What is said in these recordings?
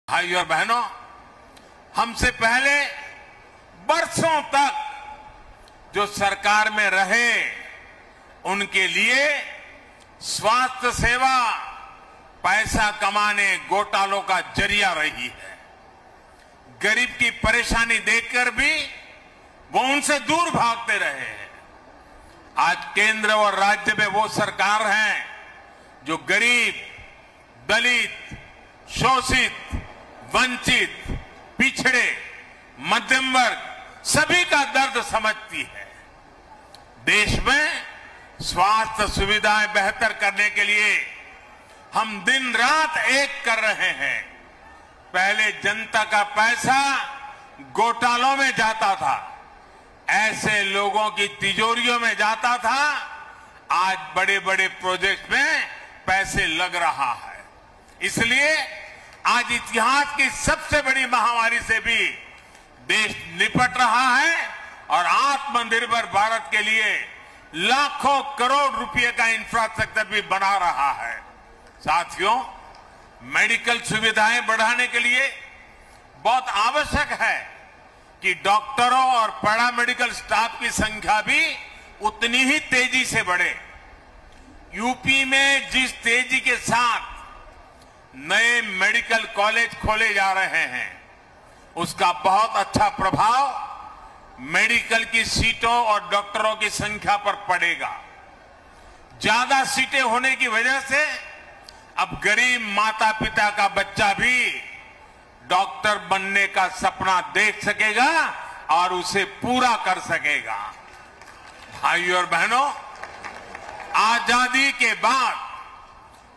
भाइयों और बहनों, हमसे पहले बरसों तक जो सरकार में रहे उनके लिए स्वास्थ्य सेवा पैसा कमाने घोटालों का जरिया रही है। गरीब की परेशानी देखकर भी वो उनसे दूर भागते रहे हैं। आज केंद्र और राज्य में वो सरकार है जो गरीब, दलित, शोषित, वंचित, पिछड़े, मध्यम वर्ग सभी का दर्द समझती है। देश में स्वास्थ्य सुविधाएं बेहतर करने के लिए हम दिन रात एक कर रहे हैं। पहले जनता का पैसा घोटालों में जाता था, ऐसे लोगों की तिजोरियों में जाता था। आज बड़े बड़े प्रोजेक्ट में पैसे लग रहा है। इसलिए आज इतिहास की सबसे बड़ी महामारी से भी देश निपट रहा है और आत्मनिर्भर भारत के लिए लाखों करोड़ रुपए का इंफ्रास्ट्रक्चर भी बना रहा है। साथियों, मेडिकल सुविधाएं बढ़ाने के लिए बहुत आवश्यक है कि डॉक्टरों और पैरामेडिकल स्टाफ की संख्या भी उतनी ही तेजी से बढ़े। यूपी में जिस तेजी के साथ नए मेडिकल कॉलेज खोले जा रहे हैं, उसका बहुत अच्छा प्रभाव मेडिकल की सीटों और डॉक्टरों की संख्या पर पड़ेगा। ज्यादा सीटें होने की वजह से अब गरीब माता पिता का बच्चा भी डॉक्टर बनने का सपना देख सकेगा और उसे पूरा कर सकेगा। भाइयों और बहनों, आजादी के बाद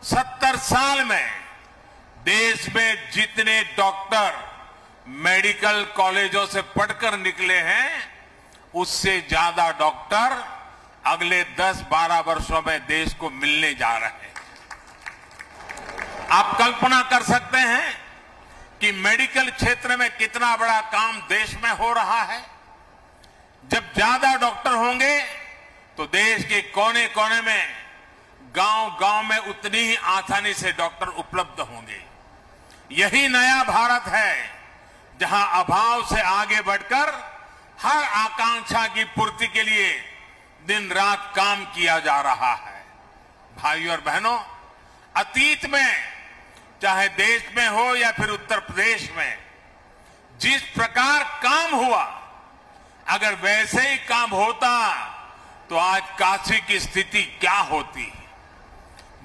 70 साल में देश में जितने डॉक्टर मेडिकल कॉलेजों से पढ़कर निकले हैं, उससे ज्यादा डॉक्टर अगले 10-12 वर्षों में देश को मिलने जा रहे हैं। आप कल्पना कर सकते हैं कि मेडिकल क्षेत्र में कितना बड़ा काम देश में हो रहा है। जब ज्यादा डॉक्टर होंगे तो देश के कोने कोने में, गांव-गांव में उतनी ही आसानी से डॉक्टर उपलब्ध होंगे। यही नया भारत है जहां अभाव से आगे बढ़कर हर आकांक्षा की पूर्ति के लिए दिन रात काम किया जा रहा है। भाइयों और बहनों, अतीत में चाहे देश में हो या फिर उत्तर प्रदेश में जिस प्रकार काम हुआ, अगर वैसे ही काम होता तो आज काशी की स्थिति क्या होती।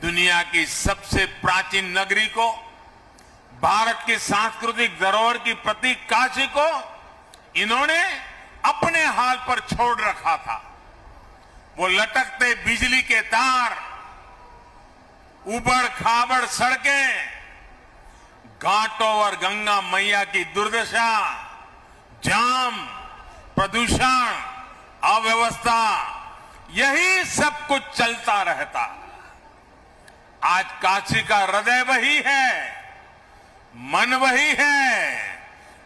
दुनिया की सबसे प्राचीन नगरी को, भारत की सांस्कृतिक धरोहर की प्रतीक काशी को इन्होंने अपने हाल पर छोड़ रखा था। वो लटकते बिजली के तार, उबड़ खाबड़ सड़कें, घाटों और गंगा मैया की दुर्दशा, जाम, प्रदूषण, अव्यवस्था, यही सब कुछ चलता रहता। आज काशी का हृदय वही है, मन वही है,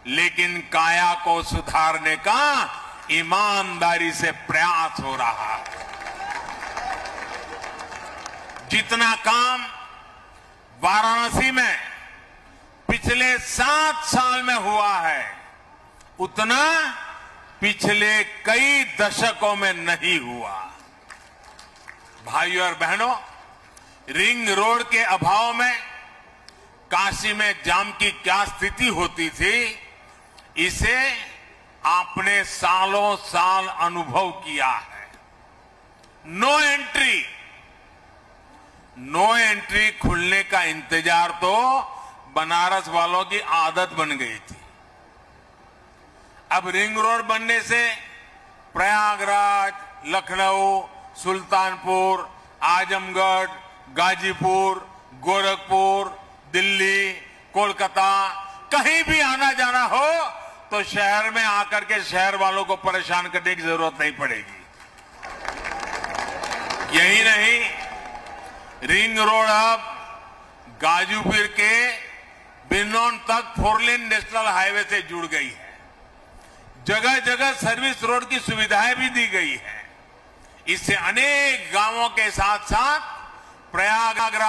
लेकिन काया को सुधारने का ईमानदारी से प्रयास हो रहा है। जितना काम वाराणसी में पिछले 7 साल में हुआ है, उतना पिछले कई दशकों में नहीं हुआ। भाइयों और बहनों, रिंग रोड के अभाव में काशी में जाम की क्या स्थिति होती थी, इसे आपने सालों साल अनुभव किया है। नो एंट्री खुलने का इंतजार तो बनारस वालों की आदत बन गई थी। अब रिंग रोड बनने से प्रयागराज, लखनऊ, सुल्तानपुर, आजमगढ़, गाजीपुर, गोरखपुर, दिल्ली, कोलकाता, कहीं भी आना जाना हो तो शहर में आकर के शहर वालों को परेशान करने की जरूरत नहीं पड़ेगी। यही नहीं, रिंग रोड अब गाजीपुर के बिनौन तक 4 लेन नेशनल हाईवे से जुड़ गई है। जगह जगह सर्विस रोड की सुविधाएं भी दी गई है। इससे अनेक गांवों के साथ साथ प्रयागराज